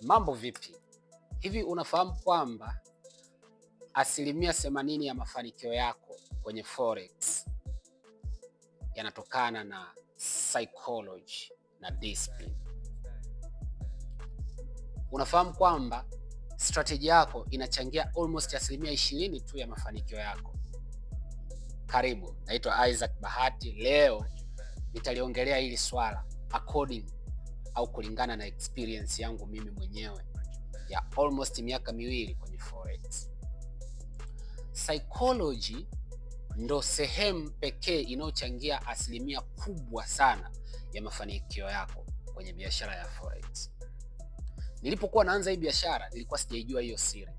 Mambo vipi? Hivi unafahamu kwamba 80% ya mafanikio yako kwenye forex yanatokana na psychology na discipline? Unafahamu kwamba strategy yako inachangia almost 20% tu ya mafanikio yako? Karibu, naitwa Isaac Bahati. Leo nitaliongelea hili swala according au kulingana na experience yangu mimi mwenyewe ya almost miaka 2 kwenye forex. Psychology ndo sehemu pekee inayochangia 1% kubwa sana ya mafanikio yako kwenye biashara ya forex. Nilipokuwa naanza hii biashara nilikuwa sijaijua hiyo siri.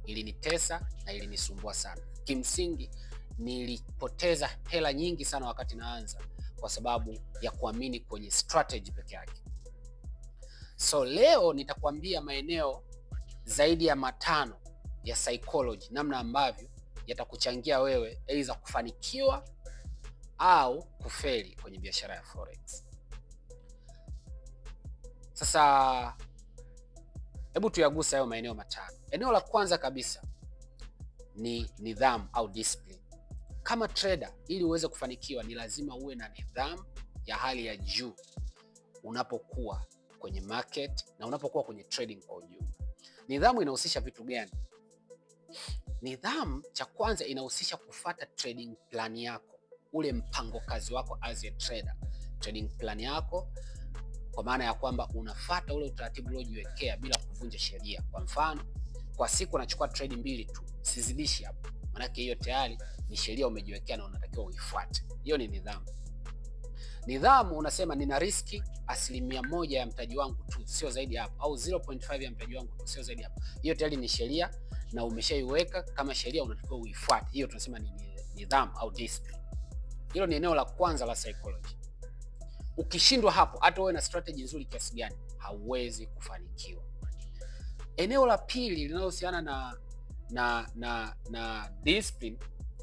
Ilinitesa na ilinisumbua sana. Kimsingi nilipoteza hela nyingi sana wakati naanza kwa sababu ya kuamini kwenye strategy peke yake. So leo nitakwambia maeneo zaidi ya 5 ya psychology, namna ambavyo yatakuchangia wewe aidha kufanikiwa au kufeli kwenye biashara ya forex. Sasa hebu tuyaguse hayo maeneo 5. Eneo la kwanza kabisa ni nidhamu au discipline. Kama trader, ili uweze kufanikiwa ni lazima uwe na nidhamu ya hali ya juu unapokuwa kwenye market na unapokuwa kwenye trading kwa ujumla. Nidhamu inahusisha vitu gani? Nidhamu, cha kwanza, inahusisha kufuata trading plan yako, ule mpango kazi wako as a trader. Trading plan yako kwa maana ya kwamba unafuata ule utaratibu uliojiwekea bila kuvunja sheria. Kwa mfano, kwa siku unachukua trade 2 tu, sizidishi hapo. Maana hiyo tayari ni sheria umejiwekea na unatakiwa uifuate. Hiyo ni nidhamu. Nidhamu unasema nina riski 1% ya mtaji wangu tu, sio zaidi hapo, au 0.5 ya mtaji wangu tu, sio zaidi hapo. Hiyo tayari ni sheria na umeshaiweka kama sheria, unatakiwa uifuate. Hiyo tunasema ni nidhamu au discipline. Hilo ni eneo la kwanza la psychology. Ukishindwa hapo, hata uwe na strategy nzuri kiasi gani, hauwezi kufanikiwa. Eneo la pili linalohusiana na discipline,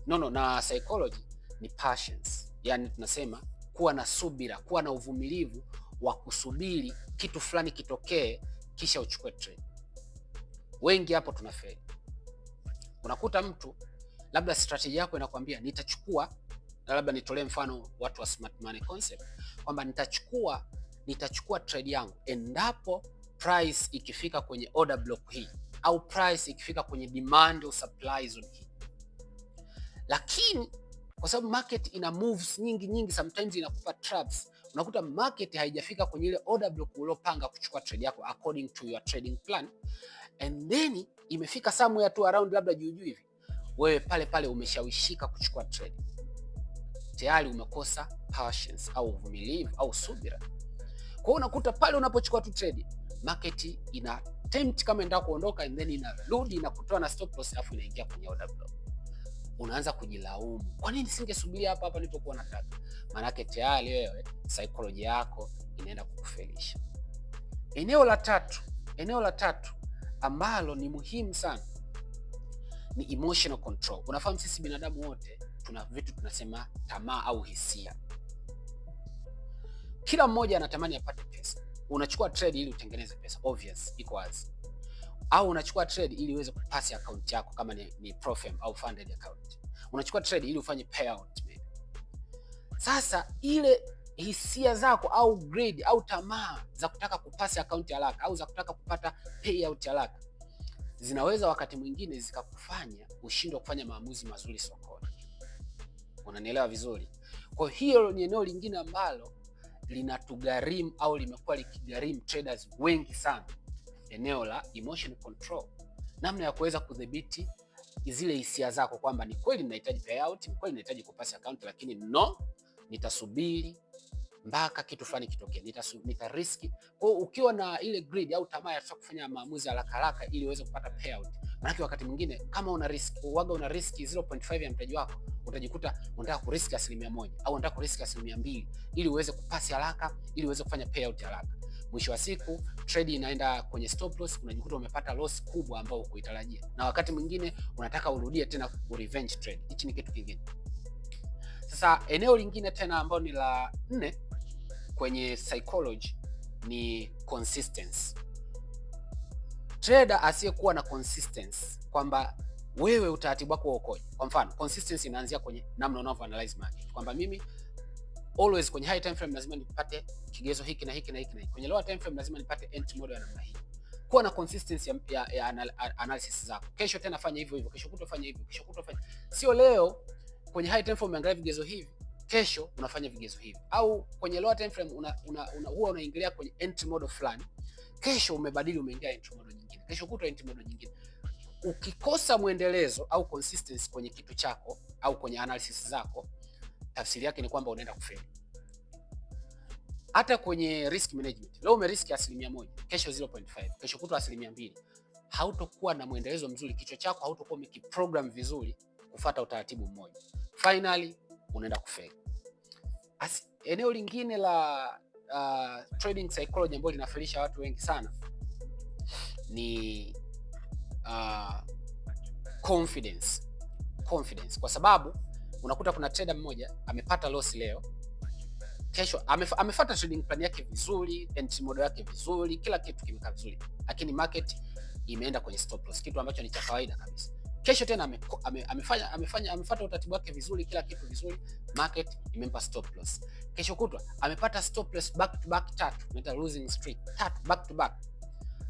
na psychology ni patience. Yaani tunasema kuwa na subira, kuwa na uvumilivu wa kusubiri kitu fulani kitokee kisha uchukue trade. Wengi hapo tunafeli. Unakuta mtu labda strategy yako inakwambia nitachukua, na labda nitolee mfano watu wa smart money concept, kwamba nitachukua trade yangu endapo price ikifika kwenye order block hii, au price ikifika kwenye demand or supply zone hii. Lakini kwa sababu market ina moves nyingi, sometimes inakupa traps. Unakuta market haijafika kwenye ile order block uliopanga kuchukua trade yako according to your trading plan, and then imefika somewhere tu around labda juu hivi, wewe pale umeshawishika kuchukua trade. Tayari umekosa patience au uvumilivu au subira. Kwa hiyo unakuta pale unapochukua tu trade, market ina attempt kama inataka kuondoka, and then inarudi na kutoa na stop loss, afu inaingia kwenye order block. Unaanza kujilaumu, kwa nini singesubiria hapa nilipokuwa nataka? Maana yake tayari wewe psychology yako inaenda kukufelisha. Eneo la tatu ambalo ni muhimu sana ni emotional control. Unafahamu sisi binadamu wote tuna vitu tunasema tamaa au hisia. Kila mmoja anatamani apate pesa. Unachukua trade ili utengeneze pesa, obvious, iko wazi. Au unachukua trade ili uweze kupasi account yako kama ni Profem au funded account. Unachukua trade ili ufanye payout. Sasa ile hisia zako au greed au tamaa za kutaka kupasi account haraka au za kutaka kupata payout haraka zinaweza wakati mwingine zikakufanya ushindwe kufanya maamuzi mazuri sokoni. Unanielewa vizuri? Kwa hiyo ni eneo lingine ambalo linatugharimu au limekuwa likigharimu traders wengi sana. Eneo la emotion control, namna ya kuweza kudhibiti zile hisia zako kwamba ni kweli ninahitaji payout, ni kweli ninahitaji kupasi account, lakini nitasubiri mpaka kitu fulani kitokee, nitariski. Kwa hiyo ukiwa na ile greed au tamaa ya kufanya maamuzi haraka ili uweze kupata payout, maana wakati mwingine kama una risk 0.5 ya mtaji wako, utajikuta unataka kuriski 1% au unataka kuriski 2% ili uweze kupasi haraka, ili uweze kufanya payout haraka. Mwisho wa siku trade inaenda kwenye stop loss, unajikuta umepata loss kubwa ambayo hukuitarajia, na wakati mwingine unataka urudie tena ku revenge trade. Hichi ni kitu kingine. Sasa eneo lingine tena ambalo ni la 4 kwenye psychology ni consistency. Trader asiyekuwa na consistency kwamba wewe utaratibu wako ukoje. Kwa mfano, consistency inaanzia kwenye namna unavyo analyze market. Kwamba mimi always kwenye high time frame lazima nipate kigezo hiki na hiki na hiki na hiki. Kwenye lower time frame lazima nipate entry model ya namna hii. Kuwa na consistency ya analysis zako. Kesho tena fanya hivyo hivyo, kesho kutwa fanya hivyo, kesho kutwa fanya. Sio leo kwenye high time frame umeangalia vigezo hivi, kesho unafanya vigezo hivi. Au kwenye lower time frame huwa unaingilia kwenye entry model fulani. Kesho umebadili umeingia entry model nyingine. Kesho kutwa entry model nyingine. Ukikosa mwendelezo au consistency kwenye kitu chako au kwenye analysis zako, tafsiri yake ni kwamba unaenda kufeli. Hata kwenye risk management, leo umerisk 1%, kesho 0.5, kesho kutwa 2%. Hautokuwa na mwendelezo mzuri, kichwa chako hautokuwa umekiprogram vizuri kufuata utaratibu mmoja. Finally unaenda kufeli. Eneo lingine la trading psychology ambalo linafelisha watu wengi sana ni confidence. Kwa sababu unakuta kuna trader mmoja amepata loss leo, kesho amefuata trading plan yake vizuri, entry model yake vizuri, kila kitu kimekaa vizuri, lakini market imeenda kwenye stop loss, kitu ambacho ni cha kawaida kabisa. Kesho tena amefuata utaratibu wake vizuri, kila kitu vizuri, market imempa stop loss. Kesho kutwa amepata stop loss back to back 3, unaita losing streak 3 back to back.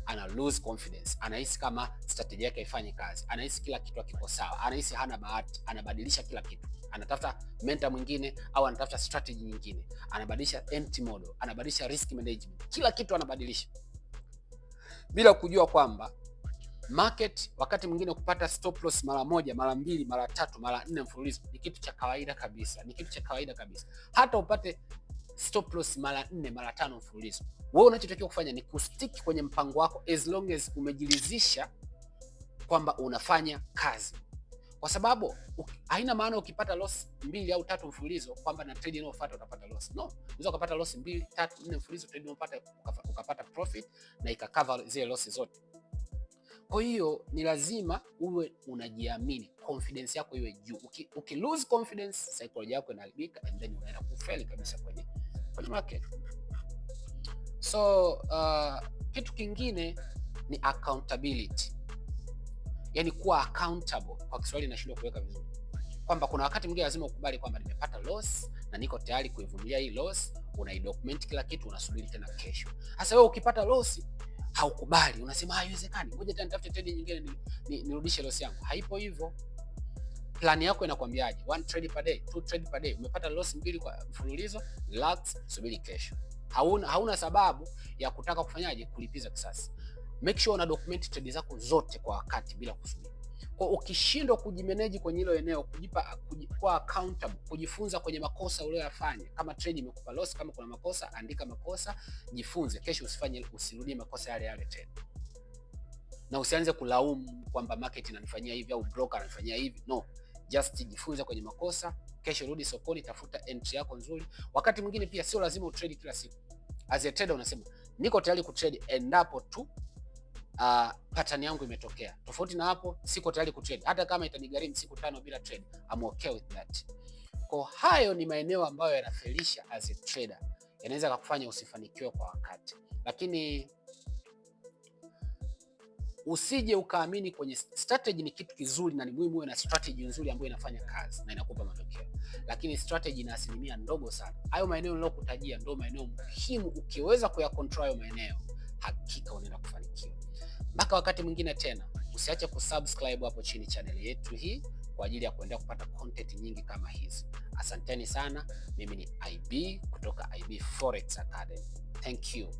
Ana lose confidence, anahisi kama strategy yake haifanyi kazi, anahisi kila kitu hakiko sawa, anahisi hana bahati, anabadilisha kila kitu, anatafuta mentor mwingine au anatafuta strategy nyingine, anabadilisha entry model, anabadilisha risk management, kila kitu anabadilisha, bila kujua kwamba market wakati mwingine kupata stop loss mara moja, mara mbili, mara tatu, mara nne mfululizo ni kitu cha kawaida kabisa, ni kitu cha kawaida kabisa. Hata upate stop loss mara 4, mara 5 mfululizo, wewe unachotakiwa kufanya ni kustick kwenye mpango wako as long as umejiridhisha kwamba unafanya kazi. Kwa sababu haina maana ukipata loss 2 au 3 mfululizo kwamba na trade inayofuata utapata loss. No, unaweza kupata loss 2, 3, 4 mfululizo, trade inayofuata ukapata profit na ikacover zile losses zote. Kwa hiyo ni lazima uwe unajiamini, confidence yako iwe juu. Uki lose confidence, psychology yako inaharibika and then unaenda kufeli kabisa kwenye market. So kitu kingine ni accountability. Yaani kuwa accountable. Kwa Kiswahili nashindwa kuweka vizuri. Kwamba kuna wakati mwingine lazima ukubali kwamba nimepata loss na niko tayari kuivumilia hii loss, unaidocument kila kitu, unasubiri tena kesho. Sasa wewe ukipata loss haukubali, unasema haiwezekani, ngoja tena nitafute trade nyingine nirudishe loss yangu. Haipo hivyo. Plan yako inakwambiaje? 1 trade per day, 2 trade per day. Umepata loss 2 kwa mfululizo, relax, subiri kesho. Hauna sababu ya kutaka kufanyaje kulipiza kisasi. Make sure una document trade zako zote kwa wakati bila kusubiri. Kwa ukishindwa kujimanage kwenye hilo eneo, kuwa accountable, kujifunza kwenye makosa uliyofanya. Kama trade imekupa loss, kama kuna makosa, andika makosa, jifunze. Kesho usirudie makosa yale tena. Na usianze kulaumu kwamba market inanifanyia hivi au broker ananifanyia hivi. No, just jifunze kwenye makosa. Kesho rudi sokoni, tafuta entry yako nzuri. Wakati mwingine pia sio lazima utrade kila siku. As a trader unasema niko tayari kutrade endapo tu pattern yangu imetokea. Tofauti na hapo siko tayari kutrade. Hata kama itanigharimu siku 5 bila trade, I'm okay with that. Kwa hayo ni maeneo ambayo yanafelisha as a trader. Yanaweza kukufanya usifanikiwe kwa wakati. Lakini usije ukaamini kwenye strategy. Ni kitu kizuri na ni muhimu uwe na strategy nzuri ambayo inafanya kazi na inakupa matokeo. Lakini strategy ina asilimia ndogo sana. Hayo maeneo nilokutajia ndio maeneo muhimu. Ukiweza kuyacontrol hayo maeneo, hakika unaenda kufanikiwa. Mpaka wakati mwingine tena, usiache kusubscribe hapo chini channel yetu hii kwa ajili ya kuendelea kupata content nyingi kama hizi. Asanteni sana. Mimi ni IB kutoka IB Forex Academy. Thank you.